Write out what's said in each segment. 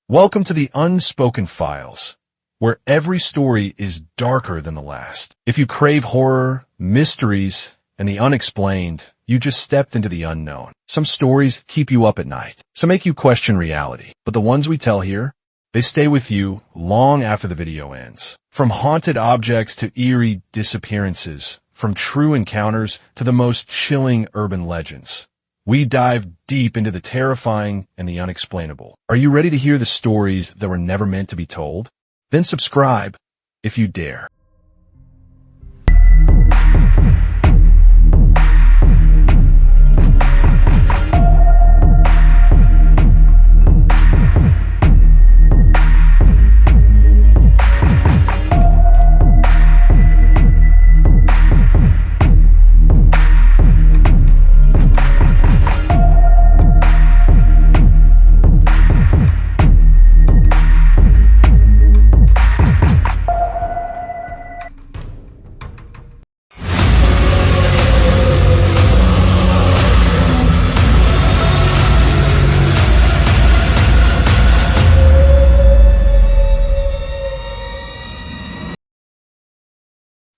Welcome to the Unspoken Files, where every story is darker than the last. If you crave horror, mysteries, and the unexplained, you just stepped into the unknown. Some stories keep you up at night, so make you question reality. But the ones we tell here, they stay with you long after the video ends. From haunted objects to eerie disappearances, from true encounters to the most chilling urban legends. We dive deep into the terrifying and the unexplainable. Are you ready to hear the stories that were never meant to be told? Then subscribe if you dare.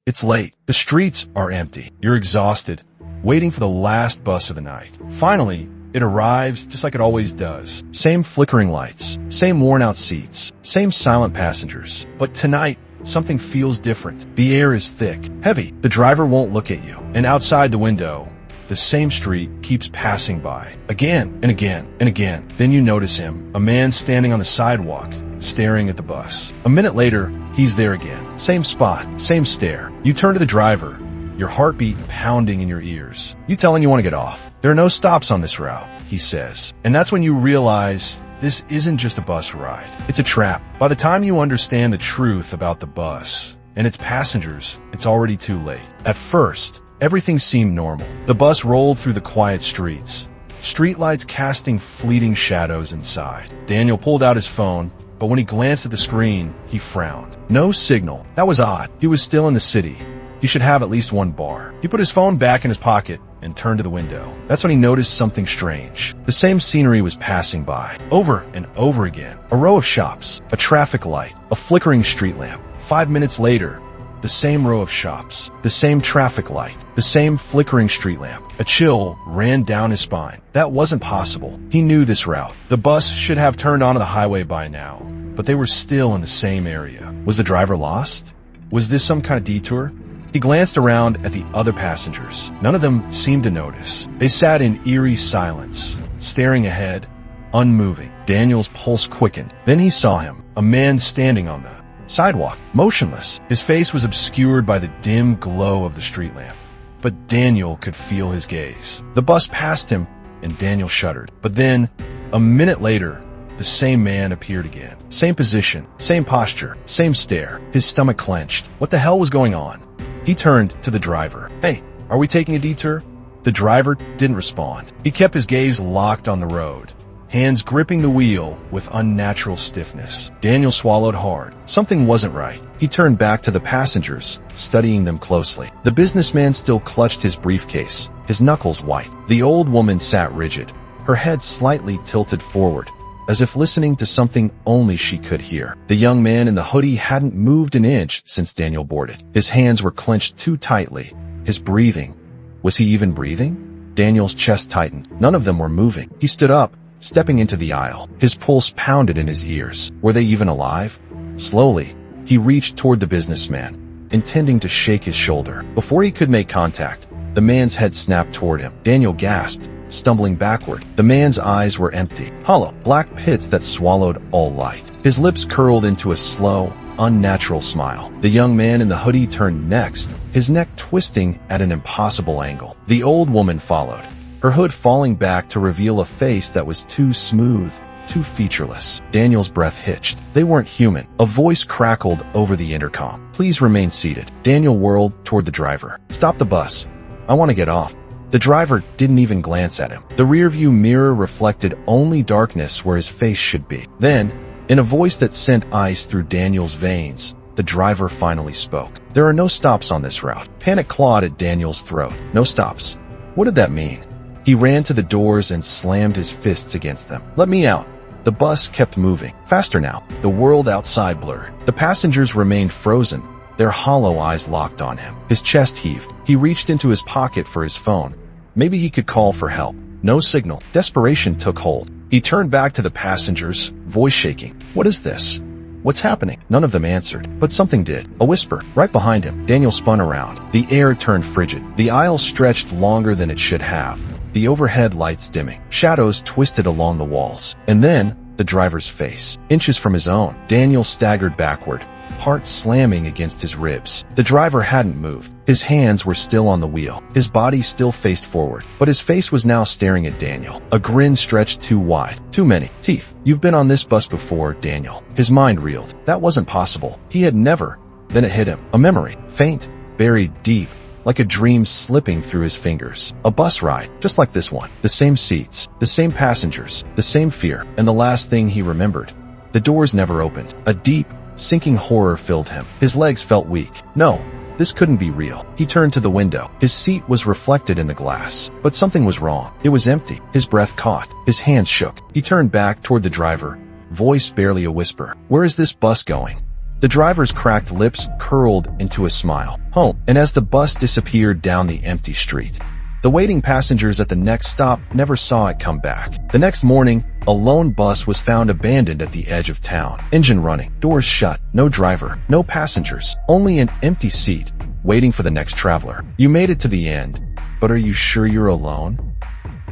It's late. The streets are empty. You're exhausted, waiting for the last bus of the night. Finally, it arrives just like it always does. Same flickering lights, same worn-out seats, same silent passengers. But tonight, something feels different. The air is thick, heavy. The driver won't look at you. And outside the window, the same street keeps passing by. Again and again and again. Then you notice him, a man standing on the sidewalk, staring at the bus. A minute later, he's there again. Same spot, same stare. You turn to the driver, your heartbeat pounding in your ears. You tell him you want to get off. There are no stops on this route, he says. And that's when you realize this isn't just a bus ride. It's a trap. By the time you understand the truth about the bus and its passengers, it's already too late. At first, everything seemed normal. The bus rolled through the quiet streets, streetlights casting fleeting shadows inside. Daniel pulled out his phone, but when he glanced at the screen, he frowned. No signal. That was odd. He was still in the city. He should have at least one bar. He put his phone back in his pocket and turned to the window. That's when he noticed something strange. The same scenery was passing by, over and over again. A row of shops, a traffic light, a flickering street lamp. 5 minutes later, the same row of shops, the same traffic light, the same flickering street lamp. A chill ran down his spine. That wasn't possible. He knew this route. The bus should have turned onto the highway by now, but they were still in the same area. Was the driver lost? Was this some kind of detour? He glanced around at the other passengers. None of them seemed to notice. They sat in eerie silence, staring ahead, unmoving. Daniel's pulse quickened. Then he saw him, a man standing on the sidewalk, motionless. His face was obscured by the dim glow of the street lamp, but Daniel could feel his gaze. The bus passed him, and Daniel shuddered. But then, a minute later, the same man appeared again. Same position, same posture, same stare. His stomach clenched. What the hell was going on? He turned to the driver. "Hey, are we taking a detour?" The driver didn't respond. He kept his gaze locked on the road, hands gripping the wheel with unnatural stiffness. Daniel swallowed hard. Something wasn't right. He turned back to the passengers, studying them closely. The businessman still clutched his briefcase, his knuckles white. The old woman sat rigid, her head slightly tilted forward, as if listening to something only she could hear. The young man in the hoodie hadn't moved an inch since Daniel boarded. His hands were clenched too tightly. His breathing. Was he even breathing? Daniel's chest tightened. None of them were moving. He stood up, stepping into the aisle. His pulse pounded in his ears. Were they even alive? Slowly, he reached toward the businessman, intending to shake his shoulder. Before he could make contact, the man's head snapped toward him. Daniel gasped, stumbling backward. The man's eyes were empty, hollow, black pits that swallowed all light. His lips curled into a slow, unnatural smile. The young man in the hoodie turned next, his neck twisting at an impossible angle. The old woman followed, her hood falling back to reveal a face that was too smooth, too featureless. Daniel's breath hitched. They weren't human. A voice crackled over the intercom. "Please remain seated." Daniel whirled toward the driver. "Stop the bus. I want to get off." The driver didn't even glance at him. The rearview mirror reflected only darkness where his face should be. Then, in a voice that sent ice through Daniel's veins, the driver finally spoke. "There are no stops on this route." Panic clawed at Daniel's throat. No stops. What did that mean? He ran to the doors and slammed his fists against them. "Let me out." The bus kept moving. Faster now. The world outside blurred. The passengers remained frozen, their hollow eyes locked on him. His chest heaved. He reached into his pocket for his phone. Maybe he could call for help. No signal. Desperation took hold. He turned back to the passengers, voice shaking. What is this? What's happening? None of them answered, but something did. A whisper. Right behind him. Daniel spun around. The air turned frigid. The aisle stretched longer than it should have. The overhead lights dimming. Shadows twisted along the walls. And then, the driver's face. Inches from his own. Daniel staggered backward, heart slamming against his ribs. The driver hadn't moved. His hands were still on the wheel. His body still faced forward. But his face was now staring at Daniel. A grin stretched too wide. Too many teeth. You've been on this bus before, Daniel. His mind reeled. That wasn't possible. He had never. Then it hit him. A memory. Faint. Buried deep. Like a dream slipping through his fingers. A bus ride, just like this one. The same seats, the same passengers, the same fear. And the last thing he remembered. The doors never opened. A deep, sinking horror filled him. His legs felt weak. No, this couldn't be real. He turned to the window. His seat was reflected in the glass. But something was wrong. It was empty. His breath caught. His hands shook. He turned back toward the driver, voice barely a whisper. Where is this bus going? The driver's cracked lips curled into a smile. Home. And as the bus disappeared down the empty street, the waiting passengers at the next stop never saw it come back. The next morning, a lone bus was found abandoned at the edge of town. Engine running, doors shut, no driver, no passengers, only an empty seat, waiting for the next traveler. You made it to the end, but are you sure you're alone?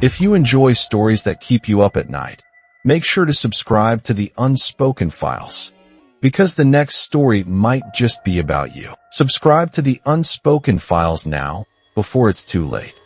If you enjoy stories that keep you up at night, make sure to subscribe to the Unspoken Files, because the next story might just be about you. Subscribe to the Unspoken Files now, before it's too late.